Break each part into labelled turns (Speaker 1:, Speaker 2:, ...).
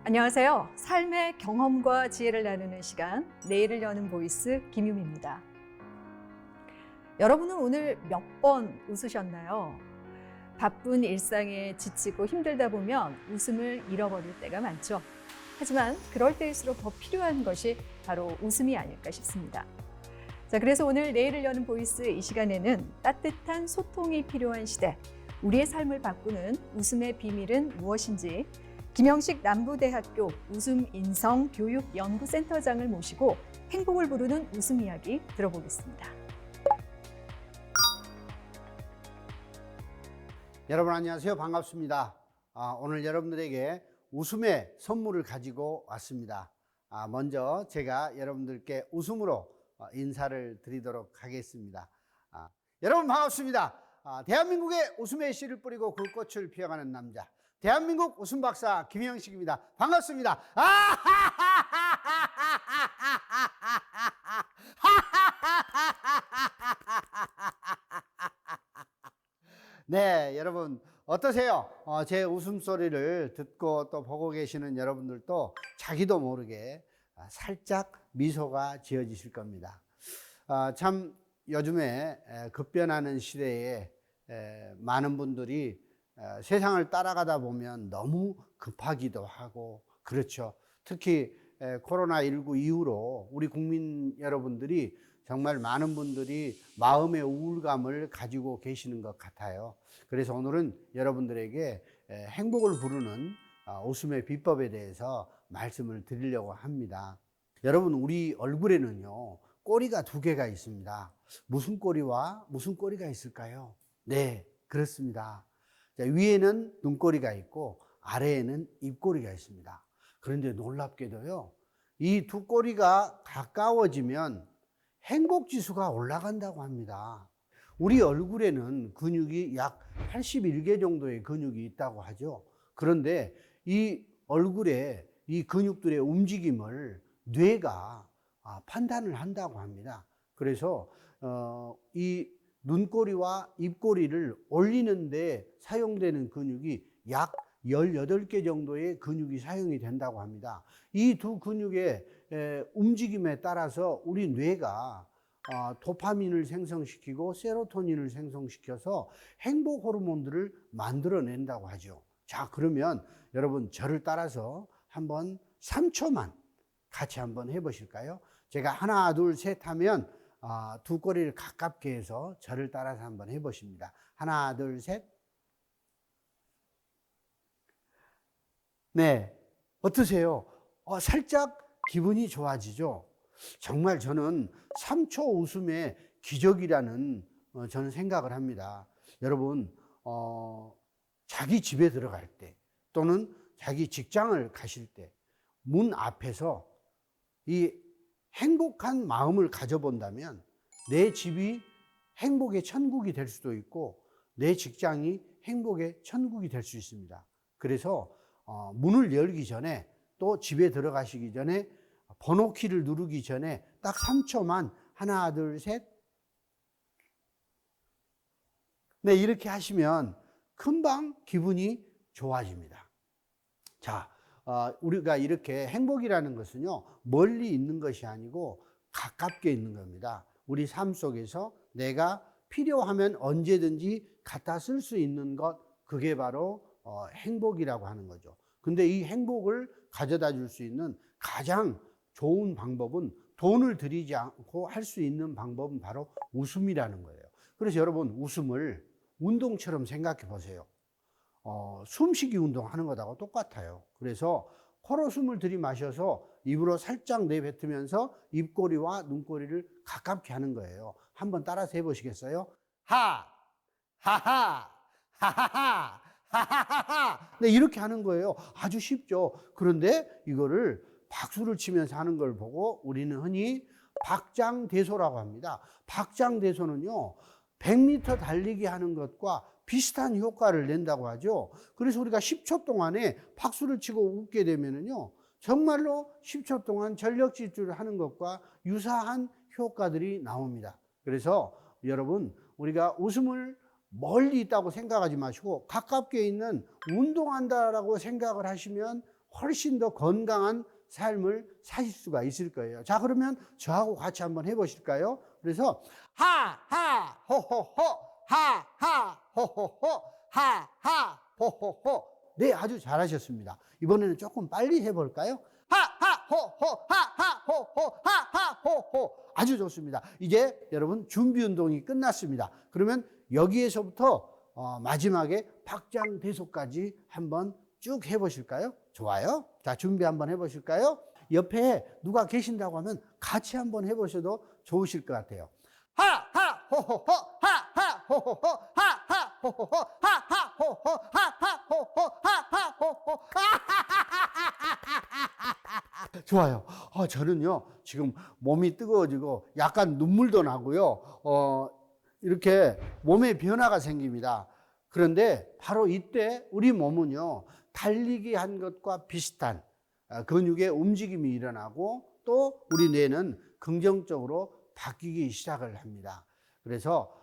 Speaker 1: 안녕하세요. 삶의 경험과 지혜를 나누는 시간, 내일을 여는 보이스 김유미입니다. 여러분은 오늘 몇 번 웃으셨나요? 바쁜 일상에 지치고 힘들다 보면 웃음을 잃어버릴 때가 많죠. 하지만 그럴 때일수록 더 필요한 것이 바로 웃음이 아닐까 싶습니다. 자, 그래서 오늘 내일을 여는 보이스 이 시간에는 따뜻한 소통이 필요한 시대, 우리의 삶을 바꾸는 웃음의 비밀은 무엇인지 김영식 남부대학교 웃음인성교육연구센터장을 모시고 행복을 부르는 웃음 이야기 들어보겠습니다.
Speaker 2: 여러분 안녕하세요. 반갑습니다. 오늘 여러분들에게 웃음의 선물을 가지고 왔습니다. 먼저 제가 여러분들께 웃음으로 인사를 드리도록 하겠습니다. 여러분 반갑습니다. 대한민국의 웃음의 씨를 뿌리고 그 꽃을 피워가는 남자, 대한민국 웃음 박사 김영식입니다. 반갑습니다. 네, 여러분 어떠세요? 제 웃음소리를 듣고 또 보고 계시는 여러분들도 자기도 모르게 살짝 미소가 지어지실 겁니다. 참 요즘에 급변하는 시대에 많은 분들이 세상을 따라가다 보면 너무 급하기도 하고 그렇죠. 특히 코로나19 이후로 우리 국민 여러분들이 정말 많은 분들이 마음의 우울감을 가지고 계시는 것 같아요. 그래서 오늘은 여러분들에게 행복을 부르는 웃음의 비법에 대해서 말씀을 드리려고 합니다. 여러분, 우리 얼굴에는요, 꼬리가 두 개가 있습니다. 무슨 꼬리와 무슨 꼬리가 있을까요? 네, 그렇습니다. 자, 위에는 눈꼬리가 있고 아래에는 입꼬리가 있습니다. 그런데 놀랍게도요, 이 두 꼬리가 가까워지면 행복지수가 올라간다고 합니다. 우리 얼굴에는 근육이 약 81개 정도의 근육이 있다고 하죠. 그런데 이 얼굴에 이 근육들의 움직임을 뇌가 판단을 한다고 합니다. 그래서 이 눈꼬리와 입꼬리를 올리는데 사용되는 근육이 약 18개 정도의 근육이 사용이 된다고 합니다. 이 두 근육의 움직임에 따라서 우리 뇌가 도파민을 생성시키고 세로토닌을 생성시켜서 행복 호르몬들을 만들어낸다고 하죠. 자, 그러면 여러분 저를 따라서 한번 3초만 같이 한번 해보실까요? 제가 하나, 둘, 셋 하면 두 꼬리를 가깝게 해서 저를 따라서 한번 해보십니다. 하나, 둘, 셋. 네, 어떠세요? 살짝 기분이 좋아지죠? 정말 저는 3초 웃음의 기적이라는 저는 생각을 합니다. 여러분, 자기 집에 들어갈 때 또는 자기 직장을 가실 때 문 앞에서 이 행복한 마음을 가져본다면 내 집이 행복의 천국이 될 수도 있고 내 직장이 행복의 천국이 될 수 있습니다. 그래서 문을 열기 전에 또 집에 들어가시기 전에 번호키를 누르기 전에 딱 3초만 하나, 둘, 셋. 네, 이렇게 하시면 금방 기분이 좋아집니다. 자, 우리가 이렇게 행복이라는 것은요, 멀리 있는 것이 아니고 가깝게 있는 겁니다. 우리 삶 속에서 내가 필요하면 언제든지 갖다 쓸 수 있는 것, 그게 바로 행복이라고 하는 거죠. 근데 이 행복을 가져다 줄 수 있는 가장 좋은 방법은 돈을 들이지 않고 할 수 있는 방법은 바로 웃음이라는 거예요. 그래서 여러분, 웃음을 운동처럼 생각해 보세요. 숨쉬기 운동하는 것하고 똑같아요. 그래서 코로 숨을 들이마셔서 입으로 살짝 내뱉으면서 입꼬리와 눈꼬리를 가깝게 하는 거예요. 한번 따라서 해보시겠어요? 하, 하하, 하하하, 하하하하. 네, 이렇게 하는 거예요. 아주 쉽죠. 그런데 이거를 박수를 치면서 하는 걸 보고 우리는 흔히 박장대소라고 합니다. 박장대소는요, 100m 달리기 하는 것과 비슷한 효과를 낸다고 하죠. 그래서 우리가 10초 동안에 박수를 치고 웃게 되면은요, 정말로 10초 동안 전력 질주를 하는 것과 유사한 효과들이 나옵니다. 그래서 여러분, 우리가 웃음을 멀리 있다고 생각하지 마시고 가깝게 있는 운동한다라고 생각을 하시면 훨씬 더 건강한 삶을 사실 수가 있을 거예요. 자, 그러면 저하고 같이 한번 해보실까요? 그래서 하하 호호호 하하 호호호 하하 호호호. 네, 아주 잘하셨습니다. 이번에는 조금 빨리 해볼까요? 하하 호호 하하 호호 하하 호호. 아주 좋습니다. 이제 여러분 준비 운동이 끝났습니다. 그러면 여기에서부터 마지막에 박장대소까지 한번 쭉 해보실까요? 좋아요. 자, 준비 한번 해보실까요? 옆에 누가 계신다고 하면 같이 한번 해보셔도 좋으실 것 같아요. 하하 호호호 하하 호호호 하하 호호호 하하 호호 하하 호호 하하 호호. 좋아요. 저는요 지금 몸이 뜨거워지고 약간 눈물도 나고요. 이렇게 몸에 변화가 생깁니다. 그런데 바로 이때 우리 몸은요 달리기 한 것과 비슷한 근육의 움직임이 일어나고 또 우리 뇌는 긍정적으로 바뀌기 시작을 합니다. 그래서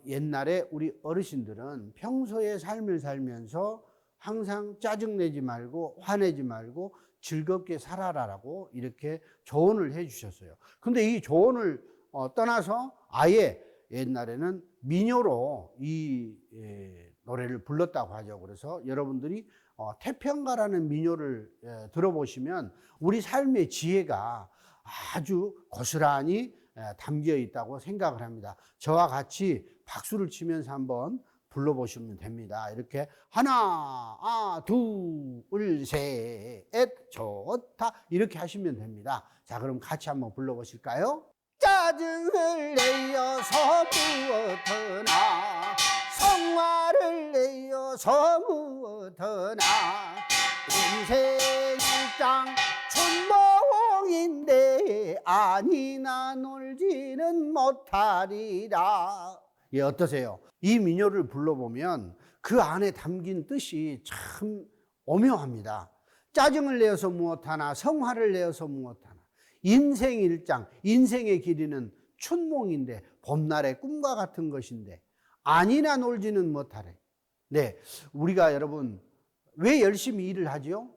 Speaker 2: 옛날에 우리 어르신들은 평소의 삶을 살면서 항상 짜증내지 말고 화내지 말고 즐겁게 살아라라고 이렇게 조언을 해 주셨어요. 근데 이 조언을 떠나서 아예 옛날에는 민요로 이 노래를 불렀다고 하죠. 그래서 여러분들이 태평가라는 민요를 들어보시면 우리 삶의 지혜가 아주 고스란히 담겨 있다고 생각을 합니다. 저와 같이 박수를 치면서 한번 불러보시면 됩니다. 이렇게 하나, 둘, 셋, 좋다 이렇게 하시면 됩니다. 자, 그럼 같이 한번 불러보실까요? 짜증을 내어서 무엇하나 성화를 내어서 무엇하나 인생일장 춘몽인데 아니나 놀지는 못하리라. 예, 어떠세요? 이 민요를 불러보면 그 안에 담긴 뜻이 참 오묘합니다. 짜증을 내어서 무엇하나 성화를 내어서 무엇하나 인생일장, 인생의 길이는 춘몽인데 봄날의 꿈과 같은 것인데 아니나 놀지는 못하래. 네, 우리가 여러분 왜 열심히 일을 하죠?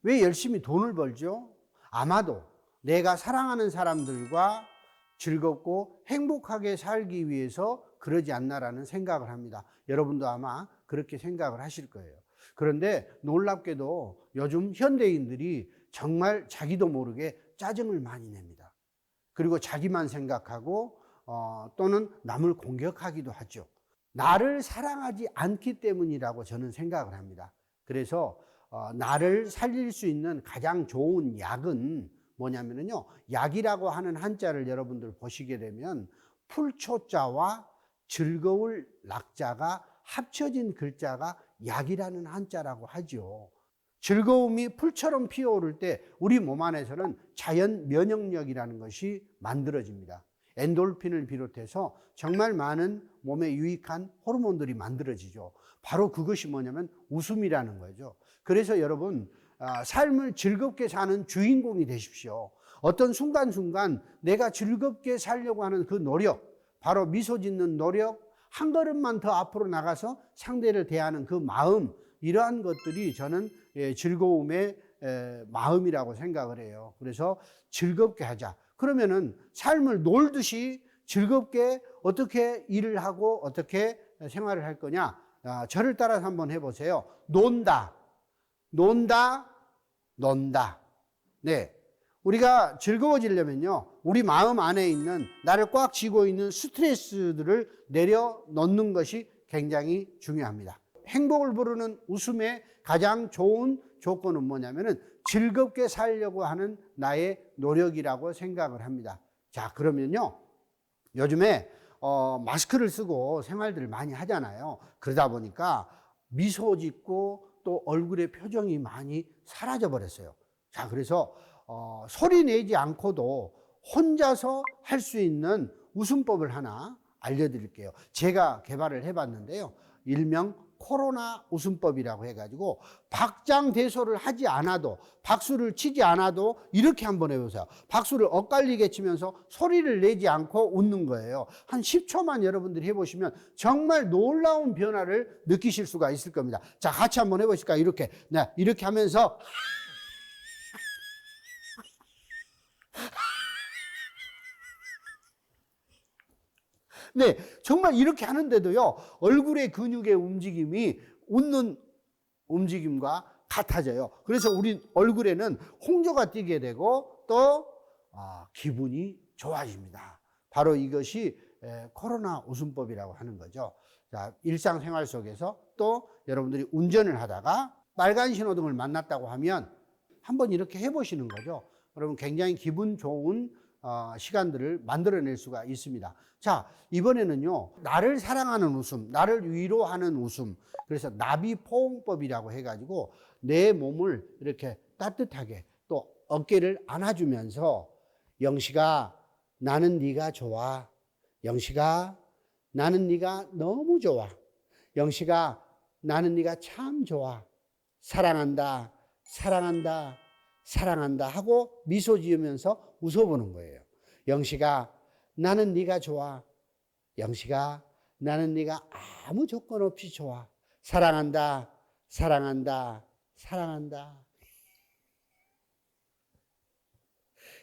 Speaker 2: 왜 열심히 돈을 벌죠? 아마도 내가 사랑하는 사람들과 즐겁고 행복하게 살기 위해서 그러지 않나라는 생각을 합니다. 여러분도 아마 그렇게 생각을 하실 거예요. 그런데 놀랍게도 요즘 현대인들이 정말 자기도 모르게 짜증을 많이 냅니다. 그리고 자기만 생각하고 또는 남을 공격하기도 하죠. 나를 사랑하지 않기 때문이라고 저는 생각을 합니다. 그래서 나를 살릴 수 있는 가장 좋은 약은 뭐냐면요, 약이라고 하는 한자를 여러분들 보시게 되면 풀초자와 즐거울 낙자가 합쳐진 글자가 약이라는 한자라고 하죠. 즐거움이 풀처럼 피어오를 때 우리 몸 안에서는 자연 면역력이라는 것이 만들어집니다. 엔돌핀을 비롯해서 정말 많은 몸에 유익한 호르몬들이 만들어지죠. 바로 그것이 뭐냐면 웃음이라는 거죠. 그래서 여러분 삶을 즐겁게 사는 주인공이 되십시오. 어떤 순간순간 내가 즐겁게 살려고 하는 그 노력, 바로 미소 짓는 노력, 한 걸음만 더 앞으로 나가서 상대를 대하는 그 마음, 이러한 것들이 저는 즐거움의 마음이라고 생각을 해요. 그래서 즐겁게 하자. 그러면은 삶을 놀듯이 즐겁게 어떻게 일을 하고 어떻게 생활을 할 거냐? 저를 따라서 한번 해보세요. 논다, 논다, 논다. 네. 우리가 즐거워지려면요, 우리 마음 안에 있는 나를 꽉 쥐고 있는 스트레스들을 내려놓는 것이 굉장히 중요합니다. 행복을 부르는 웃음의 가장 좋은 조건은 뭐냐면은 즐겁게 살려고 하는 나의 노력이라고 생각을 합니다. 자, 그러면요, 요즘에 마스크를 쓰고 생활들을 많이 하잖아요. 그러다 보니까 미소 짓고 또 얼굴의 표정이 많이 사라져 버렸어요. 자, 그래서 소리 내지 않고도 혼자서 할 수 있는 웃음법을 하나 알려드릴게요. 제가 개발을 해봤는데요. 일명 코로나 웃음법이라고 해가지고 박장대소를 하지 않아도, 박수를 치지 않아도 이렇게 한번 해보세요. 박수를 엇갈리게 치면서 소리를 내지 않고 웃는 거예요. 한 10초만 여러분들이 해보시면 정말 놀라운 변화를 느끼실 수가 있을 겁니다. 자, 같이 한번 해보실까요? 이렇게. 네, 이렇게 하면서 네, 정말 이렇게 하는데도요, 얼굴의 근육의 움직임이 웃는 움직임과 같아져요. 그래서 우리 얼굴에는 홍조가 띄게 되고 또 기분이 좋아집니다. 바로 이것이 코로나 웃음법이라고 하는 거죠. 자, 일상생활 속에서 또 여러분들이 운전을 하다가 빨간 신호등을 만났다고 하면 한번 이렇게 해보시는 거죠. 그러면 굉장히 기분 좋은 시간들을 만들어낼 수가 있습니다. 자, 이번에는요, 나를 사랑하는 웃음, 나를 위로하는 웃음, 그래서 나비포옹법이라고 해가지고 내 몸을 이렇게 따뜻하게 또 어깨를 안아주면서 영식아, 나는 네가 좋아. 영식아, 나는 네가 너무 좋아. 영식아, 나는 네가 참 좋아. 사랑한다, 사랑한다, 사랑한다 하고 미소 지으면서 웃어보는 거예요. 영식아, 나는 네가 좋아. 영식아, 나는 네가 아무 조건 없이 좋아. 사랑한다, 사랑한다, 사랑한다.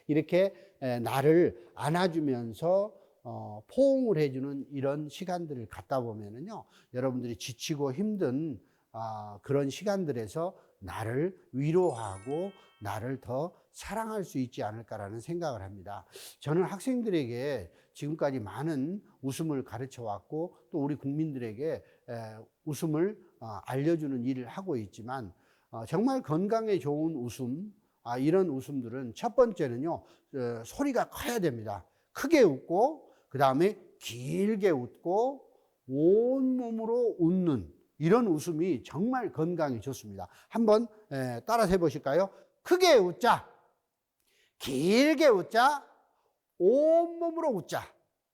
Speaker 2: 이렇게 나를 안아주면서 포옹을 해주는 이런 시간들을 갖다 보면은요, 여러분들이 지치고 힘든 그런 시간들에서 나를 위로하고 나를 더 사랑할 수 있지 않을까라는 생각을 합니다. 저는 학생들에게 지금까지 많은 웃음을 가르쳐 왔고 또 우리 국민들에게 웃음을 알려주는 일을 하고 있지만 정말 건강에 좋은 웃음, 이런 웃음들은 첫 번째는요, 소리가 커야 됩니다. 크게 웃고 그 다음에 길게 웃고 온몸으로 웃는 이런 웃음이 정말 건강에 좋습니다. 한번 따라서 해보실까요? 크게 웃자, 길게 웃자, 온몸으로 웃자.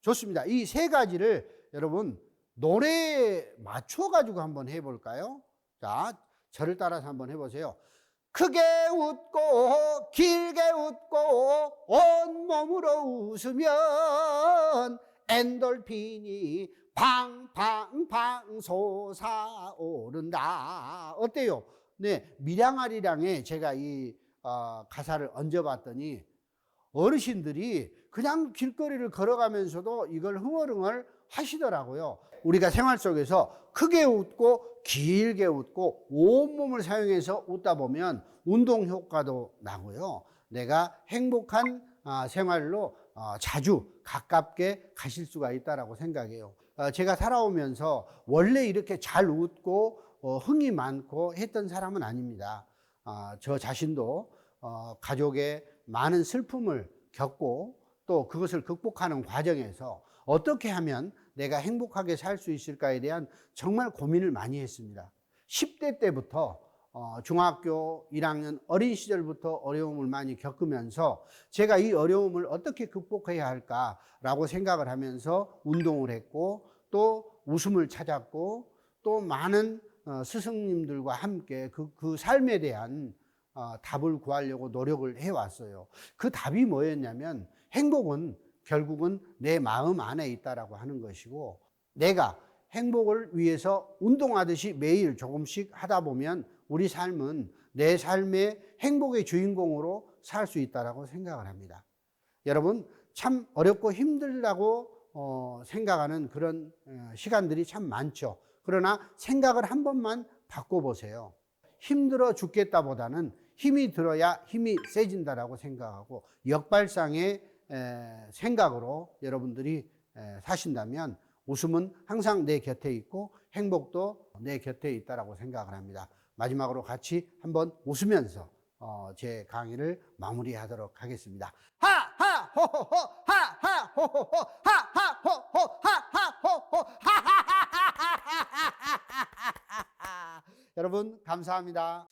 Speaker 2: 좋습니다. 이 세 가지를 여러분 노래에 맞춰가지고 한번 해볼까요? 자, 저를 따라서 한번 해보세요. 크게 웃고 길게 웃고 온몸으로 웃으면 엔돌핀이 팡팡팡 솟아오른다. 어때요? 네, 밀양아리랑에 제가 이 가사를 얹어봤더니 어르신들이 그냥 길거리를 걸어가면서도 이걸 흥얼흥얼 하시더라고요. 우리가 생활 속에서 크게 웃고 길게 웃고 온몸을 사용해서 웃다 보면 운동 효과도 나고요. 내가 행복한 생활로 자주 가깝게 가실 수가 있다고 생각해요. 제가 살아오면서 원래 이렇게 잘 웃고 흥이 많고 했던 사람은 아닙니다. 저 자신도 가족의 많은 슬픔을 겪고 또 그것을 극복하는 과정에서 어떻게 하면 내가 행복하게 살 수 있을까에 대한 정말 고민을 많이 했습니다. 10대 때부터 중학교 1학년 어린 시절부터 어려움을 많이 겪으면서 제가 이 어려움을 어떻게 극복해야 할까라고 생각을 하면서 운동을 했고 또 웃음을 찾았고 또 많은 스승님들과 함께 그 삶에 대한 답을 구하려고 노력을 해왔어요. 그 답이 뭐였냐면 행복은 결국은 내 마음 안에 있다라고 하는 것이고 내가 행복을 위해서 운동하듯이 매일 조금씩 하다 보면 우리 삶은 내 삶의 행복의 주인공으로 살 수 있다라고 생각을 합니다. 여러분 참 어렵고 힘들다고 생각하는 그런 시간들이 참 많죠. 그러나 생각을 한 번만 바꿔보세요. 힘들어 죽겠다보다는 힘이 들어야 힘이 세진다라고 생각하고 역발상의 생각으로 여러분들이 사신다면 웃음은 항상 내 곁에 있고 행복도 내 곁에 있다라고 생각을 합니다. 마지막으로 같이 한번 웃으면서 제 강의를 마무리하도록 하겠습니다. 하하 호호호 하하 호호호 하하 호호 하하 호호 하하하하하하하하하. 여러분 감사합니다.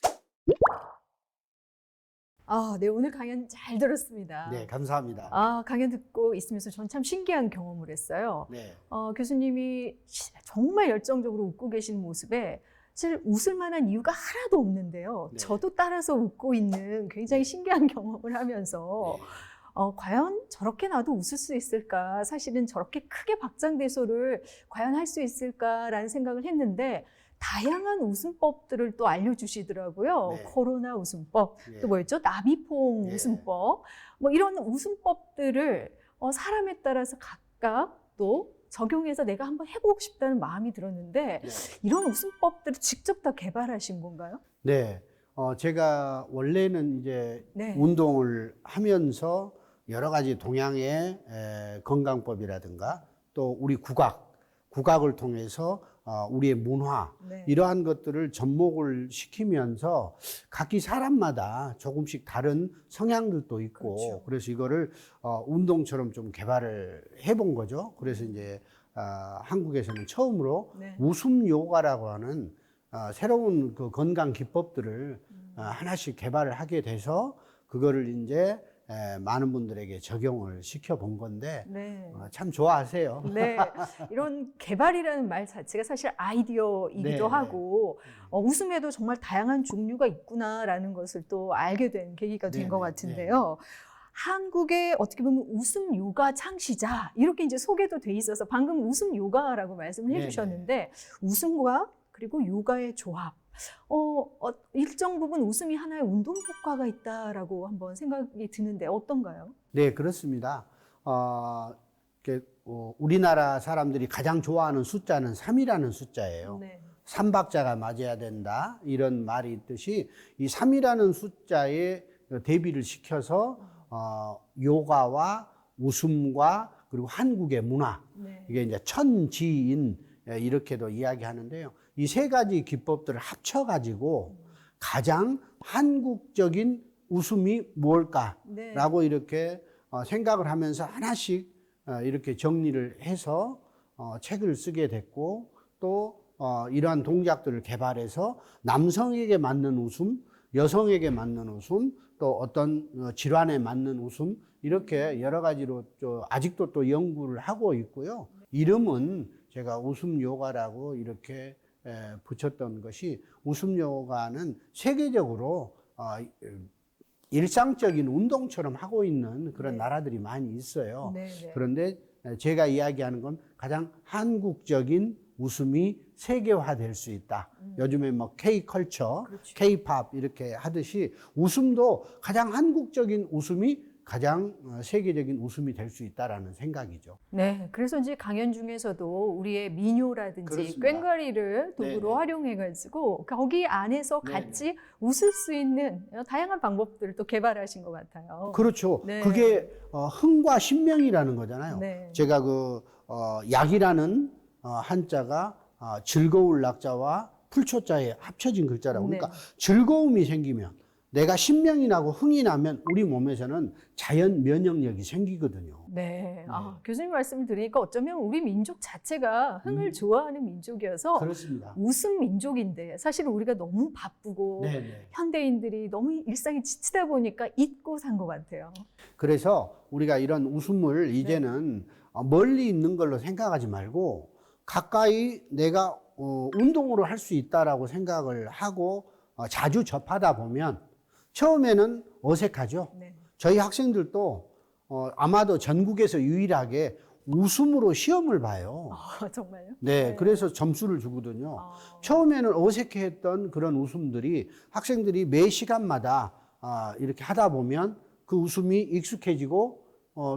Speaker 1: 네, 오늘 강연 잘 들었습니다.
Speaker 2: 네, 감사합니다.
Speaker 1: 강연 듣고 있으면서 전 참 신기한 경험을 했어요.
Speaker 2: 네.
Speaker 1: 교수님이 정말 열정적으로 웃고 계신 모습에 사실 웃을 만한 이유가 하나도 없는데요.
Speaker 2: 네.
Speaker 1: 저도 따라서 웃고 있는 굉장히 신기한 경험을 하면서
Speaker 2: 네.
Speaker 1: 과연 저렇게 나도 웃을 수 있을까? 사실은 저렇게 크게 박장대소를 과연 할 수 있을까라는 생각을 했는데 다양한 웃음법들을 또 알려주시더라고요.
Speaker 2: 네.
Speaker 1: 코로나 웃음법,
Speaker 2: 네.
Speaker 1: 또 뭐였죠? 나비포옹
Speaker 2: 네.
Speaker 1: 웃음법. 뭐 이런 웃음법들을 사람에 따라서 각각 또 적용해서 내가 한번 해보고 싶다는 마음이 들었는데 이런 웃음법들을 직접 다 개발하신 건가요?
Speaker 2: 네. 제가 원래는 이제
Speaker 1: 네.
Speaker 2: 운동을 하면서 여러 가지 동양의 건강법이라든가 또 우리 국악을 통해서 우리의 문화
Speaker 1: 네.
Speaker 2: 이러한 것들을 접목을 시키면서 각기 사람마다 조금씩 다른 성향들도 있고
Speaker 1: 그렇죠.
Speaker 2: 그래서 이거를 운동처럼 좀 개발을 해본 거죠. 그래서 이제 한국에서는 처음으로
Speaker 1: 네.
Speaker 2: 웃음 요가라고 하는 새로운 그 건강 기법들을 하나씩 개발을 하게 돼서 그거를 이제 많은 분들에게 적용을 시켜 본 건데
Speaker 1: 네.
Speaker 2: 참 좋아하세요.
Speaker 1: 네, 이런 개발이라는 말 자체가 사실 아이디어이기도
Speaker 2: 네,
Speaker 1: 하고 웃음에도 정말 다양한 종류가 있구나라는 것을 또 알게 된 계기가 된
Speaker 2: 네,
Speaker 1: 것
Speaker 2: 네,
Speaker 1: 같은데요. 한국의 어떻게 보면 웃음 요가 창시자 이렇게 이제 소개도 돼 있어서 방금 웃음 요가라고 말씀을
Speaker 2: 네,
Speaker 1: 해주셨는데 웃음과 그리고 요가의 조합. 일정 부분 웃음이 하나의 운동 효과가 있다라고 한번 생각이 드는데 어떤가요?
Speaker 2: 네, 그렇습니다. 우리나라 사람들이 가장 좋아하는 숫자는 3이라는 숫자예요.
Speaker 1: 네.
Speaker 2: 3박자가 맞아야 된다. 이런 말이 있듯이 이 3이라는 숫자에 대비를 시켜서 요가와 웃음과 그리고 한국의 문화
Speaker 1: 네.
Speaker 2: 이게 이제 천지인 이렇게도 이야기하는데요. 이 세 가지 기법들을 합쳐가지고 가장 한국적인 웃음이 뭘까라고
Speaker 1: 네.
Speaker 2: 이렇게 생각을 하면서 하나씩 이렇게 정리를 해서 책을 쓰게 됐고 또 이러한 동작들을 개발해서 남성에게 맞는 웃음, 여성에게 맞는 웃음, 또 어떤 질환에 맞는 웃음 이렇게 여러 가지로 아직도 또 연구를 하고 있고요. 이름은 제가 웃음 요가라고 이렇게 붙였던 것이 웃음 요가는 세계적으로 일상적인 운동처럼 하고 있는 그런
Speaker 1: 네.
Speaker 2: 나라들이 많이 있어요.
Speaker 1: 네, 네.
Speaker 2: 그런데 제가 이야기하는 건 가장 한국적인 웃음이 세계화될 수 있다. 요즘에 뭐 K-컬처,
Speaker 1: 그렇죠.
Speaker 2: K-팝 이렇게 하듯이 웃음도 가장 한국적인 웃음이 가장 세계적인 웃음이 될 수 있다라는 생각이죠.
Speaker 1: 네, 그래서 이제 강연 중에서도 우리의 민요라든지
Speaker 2: 그렇습니다.
Speaker 1: 꽹과리를 도구로
Speaker 2: 네네.
Speaker 1: 활용해가지고 거기 안에서
Speaker 2: 네네.
Speaker 1: 같이 웃을 수 있는 다양한 방법들을 또 개발하신 것 같아요.
Speaker 2: 그렇죠.
Speaker 1: 네.
Speaker 2: 그게 흥과 신명이라는 거잖아요.
Speaker 1: 네.
Speaker 2: 제가 약이라는 한자가 즐거울 낙자와 풀초자에 합쳐진 글자라고. 그러니까
Speaker 1: 네.
Speaker 2: 즐거움이 생기면 내가 신명이 나고 흥이 나면 우리 몸에서는 자연 면역력이 생기거든요.
Speaker 1: 네. 교수님 말씀을 들으니까 어쩌면 우리 민족 자체가 흥을 좋아하는 민족이어서
Speaker 2: 그렇습니다.
Speaker 1: 웃음 민족인데 사실 우리가 너무 바쁘고
Speaker 2: 네네.
Speaker 1: 현대인들이 너무 일상에 지치다 보니까 잊고 산 것 같아요.
Speaker 2: 그래서 우리가 이런 웃음을 이제는 멀리 있는 걸로 생각하지 말고 가까이 내가 운동으로 할 수 있다라고 생각을 하고 자주 접하다 보면 처음에는 어색하죠.
Speaker 1: 네.
Speaker 2: 저희 학생들도 아마도 전국에서 유일하게 웃음으로 시험을 봐요.
Speaker 1: 정말요?
Speaker 2: 네, 그래서 점수를 주거든요.
Speaker 1: 아.
Speaker 2: 처음에는 어색했던 그런 웃음들이 학생들이 매 시간마다 이렇게 하다 보면 그 웃음이 익숙해지고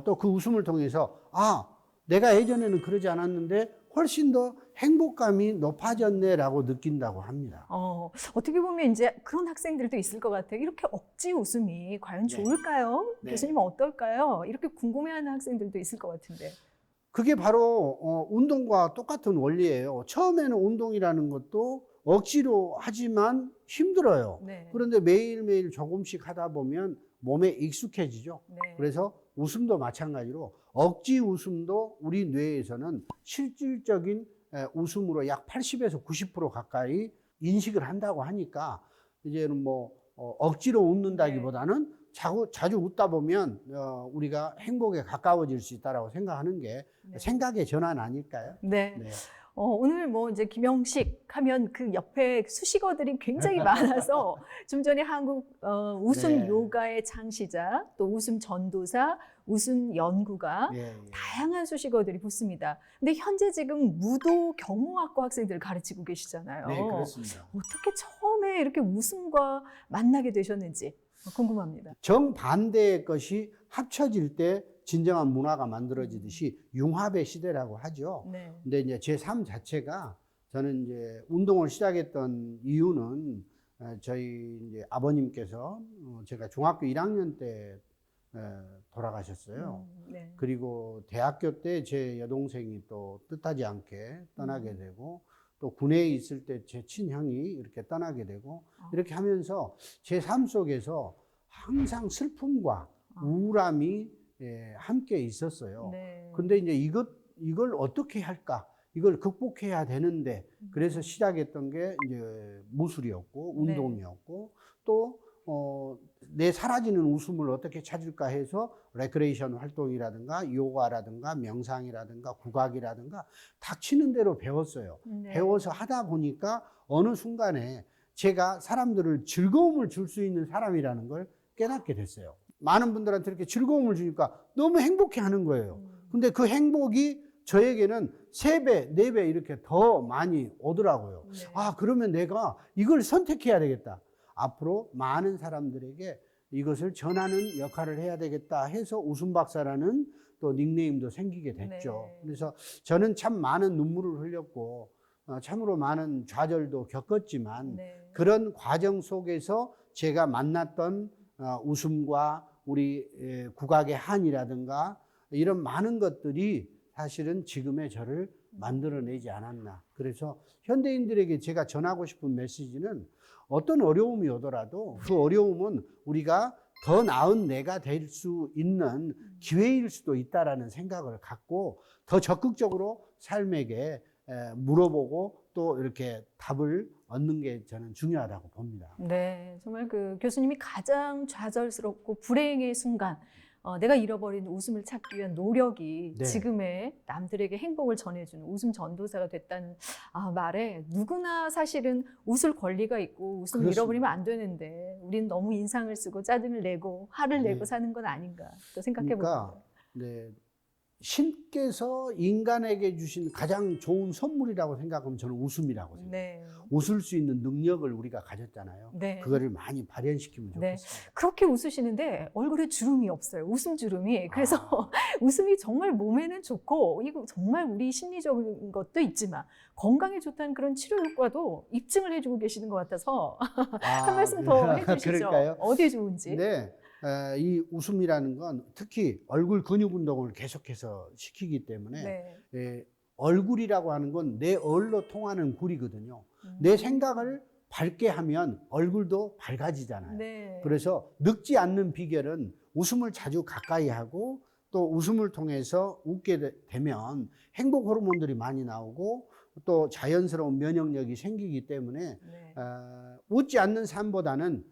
Speaker 2: 또 그 웃음을 통해서 내가 예전에는 그러지 않았는데 훨씬 더 행복감이 높아졌네라고 느낀다고 합니다.
Speaker 1: 어떻게 보면 이제 그런 학생들도 있을 것 같아요. 이렇게 억지 웃음이 과연
Speaker 2: 네.
Speaker 1: 좋을까요?
Speaker 2: 네.
Speaker 1: 교수님은 어떨까요? 이렇게 궁금해하는 학생들도 있을 것 같은데.
Speaker 2: 그게 바로 운동과 똑같은 원리예요. 처음에는 운동이라는 것도 억지로 하지만 힘들어요.
Speaker 1: 네.
Speaker 2: 그런데 매일매일 조금씩 하다 보면 몸에 익숙해지죠.
Speaker 1: 네.
Speaker 2: 그래서 웃음도 마찬가지로 억지 웃음도 우리 뇌에서는 실질적인 웃음으로 약 80에서 90% 가까이 인식을 한다고 하니까 이제는 억지로 웃는다기보다는 자주 웃다 보면 우리가 행복에 가까워질 수 있다라고 생각하는 게 생각의 전환 아닐까요?
Speaker 1: 네.
Speaker 2: 네.
Speaker 1: 오늘 이제 김영식 하면 그 옆에 수식어들이 굉장히 많아서 좀 전에 한국 웃음
Speaker 2: 네.
Speaker 1: 요가의 창시자, 또 웃음 전도사, 웃음 연구가
Speaker 2: 예.
Speaker 1: 다양한 수식어들이 붙습니다. 근데 현재 지금 무도 경호학과 학생들을 가르치고 계시잖아요.
Speaker 2: 네, 그렇습니다.
Speaker 1: 어떻게 처음에 이렇게 웃음과 만나게 되셨는지 궁금합니다.
Speaker 2: 정반대의 것이 합쳐질 때 진정한 문화가 만들어지듯이 융합의 시대라고 하죠.
Speaker 1: 네.
Speaker 2: 근데 이제 제 삶 자체가 저는 이제 운동을 시작했던 이유는 저희 이제 아버님께서 제가 중학교 1학년 때 돌아가셨어요.
Speaker 1: 네.
Speaker 2: 그리고 대학교 때 제 여동생이 또 뜻하지 않게 떠나게 되고 또 군에 있을 때 제 친형이 이렇게 떠나게 되고 이렇게 하면서 제 삶 속에서 항상 슬픔과 우울함이 함께 있었어요.
Speaker 1: 네.
Speaker 2: 근데 이제 이걸 어떻게 할까? 이걸 극복해야 되는데 그래서 시작했던 게 이제 무술이었고 운동이었고 또 내 사라지는 웃음을 어떻게 찾을까 해서 레크레이션 활동이라든가 요가라든가 명상이라든가 국악이라든가 닥치는 대로 배웠어요.
Speaker 1: 네.
Speaker 2: 배워서 하다 보니까 어느 순간에 제가 사람들을 즐거움을 줄 수 있는 사람이라는 걸 깨닫게 됐어요. 많은 분들한테 이렇게 즐거움을 주니까 너무 행복해 하는 거예요. 근데 그 행복이 저에게는 3배, 4배 이렇게 더 많이 오더라고요.
Speaker 1: 네.
Speaker 2: 아, 그러면 내가 이걸 선택해야 되겠다. 앞으로 많은 사람들에게 이것을 전하는 역할을 해야 되겠다 해서 웃음박사라는 또 닉네임도 생기게 됐죠.
Speaker 1: 네.
Speaker 2: 그래서 저는 참 많은 눈물을 흘렸고 참으로 많은 좌절도 겪었지만
Speaker 1: 네.
Speaker 2: 그런 과정 속에서 제가 만났던 웃음과 우리 국악의 한이라든가 이런 많은 것들이 사실은 지금의 저를 만들어내지 않았나. 그래서 현대인들에게 제가 전하고 싶은 메시지는 어떤 어려움이 오더라도 그 어려움은 우리가 더 나은 내가 될 수 있는 기회일 수도 있다라는 생각을 갖고 더 적극적으로 삶에게 물어보고 또 이렇게 답을 얻는 게 저는 중요하다고 봅니다.
Speaker 1: 네, 정말 그 교수님이 가장 좌절스럽고 불행의 순간, 내가 잃어버린 웃음을 찾기 위한 노력이
Speaker 2: 네.
Speaker 1: 지금의 남들에게 행복을 전해주는 웃음 전도사가 됐다는 말에 누구나 사실은 웃을 권리가 있고 웃음을
Speaker 2: 그렇습니다.
Speaker 1: 잃어버리면 안 되는데 우리는 너무 인상을 쓰고 짜증을 내고 화를 내고
Speaker 2: 네.
Speaker 1: 사는 건 아닌가 또 생각해
Speaker 2: 그러니까
Speaker 1: 봅니다.
Speaker 2: 네, 신께서 인간에게 주신 가장 좋은 선물이라고 생각하면 저는 웃음이라고 생각해요.
Speaker 1: 네.
Speaker 2: 웃을 수 있는 능력을 우리가 가졌잖아요.
Speaker 1: 네.
Speaker 2: 그거를 많이 발현시키면
Speaker 1: 네.
Speaker 2: 좋겠습니다.
Speaker 1: 그렇게 웃으시는데 얼굴에 주름이 없어요. 웃음 주름이. 그래서 웃음이 정말 몸에는 좋고 이거 정말 우리 심리적인 것도 있지만 건강에 좋다는 그런 치료 효과도 입증을 해주고 계시는 것 같아서 한 말씀 더 해주시죠.
Speaker 2: 그럴까요?
Speaker 1: 어디에 좋은지.
Speaker 2: 네, 이 웃음이라는 건 특히 얼굴 근육 운동을 계속해서 시키기 때문에
Speaker 1: 네.
Speaker 2: 얼굴이라고 하는 건 내 얼로 통하는 굴이거든요. 내 생각을 밝게 하면 얼굴도 밝아지잖아요.
Speaker 1: 네.
Speaker 2: 그래서 늙지 않는 비결은 웃음을 자주 가까이 하고 또 웃음을 통해서 웃게 되면 행복 호르몬들이 많이 나오고 또 자연스러운 면역력이 생기기 때문에
Speaker 1: 네.
Speaker 2: 웃지 않는 삶보다는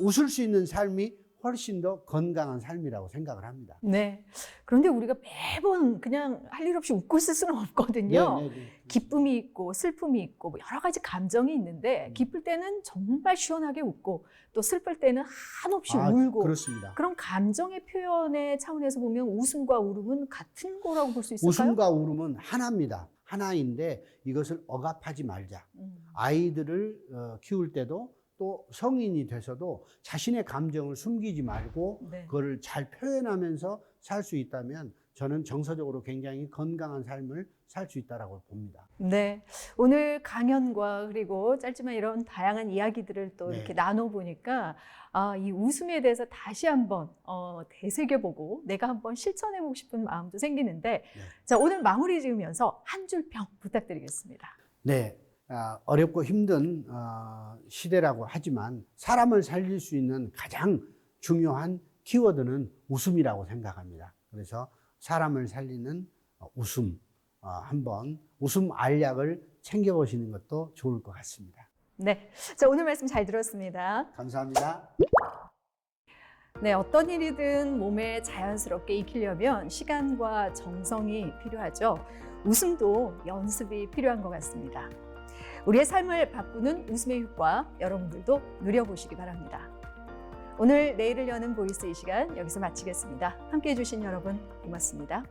Speaker 2: 웃을 수 있는 삶이 훨씬 더 건강한 삶이라고 생각을 합니다.
Speaker 1: 네. 그런데 우리가 매번 그냥 할 일 없이 웃고 있을 수는 없거든요.
Speaker 2: 네, 네, 네.
Speaker 1: 기쁨이 있고 슬픔이 있고 뭐 여러 가지 감정이 있는데 기쁠 때는 정말 시원하게 웃고 또 슬플 때는 한없이 울고
Speaker 2: 그렇습니다.
Speaker 1: 그런 감정의 표현의 차원에서 보면 웃음과 울음은 같은 거라고 볼 수 있을까요?
Speaker 2: 웃음과 울음은 하나입니다. 하나인데 이것을 억압하지 말자. 아이들을 키울 때도 또 성인이 돼서도 자신의 감정을 숨기지 말고
Speaker 1: 네.
Speaker 2: 그거를 잘 표현하면서 살 수 있다면 저는 정서적으로 굉장히 건강한 삶을 살 수 있다고 봅니다.
Speaker 1: 네. 오늘 강연과 그리고 짧지만 이런 다양한 이야기들을 또
Speaker 2: 네.
Speaker 1: 이렇게 나눠보니까 이 웃음에 대해서 다시 한번 되새겨보고 내가 한번 실천해보고 싶은 마음도 생기는데 자, 오늘 마무리 지으면서 한 줄 평 부탁드리겠습니다.
Speaker 2: 네. 어렵고 힘든 시대라고 하지만 사람을 살릴 수 있는 가장 중요한 키워드는 웃음이라고 생각합니다. 그래서 사람을 살리는 웃음, 한번 웃음 알약을 챙겨보시는 것도 좋을 것 같습니다.
Speaker 1: 네. 자, 오늘 말씀 잘 들었습니다.
Speaker 2: 감사합니다.
Speaker 1: 네, 어떤 일이든 몸에 자연스럽게 익히려면 시간과 정성이 필요하죠. 웃음도 연습이 필요한 것 같습니다. 우리의 삶을 바꾸는 웃음의 효과 여러분들도 누려보시기 바랍니다. 오늘 내일을 여는 보이스 이 시간 여기서 마치겠습니다. 함께해 주신 여러분 고맙습니다.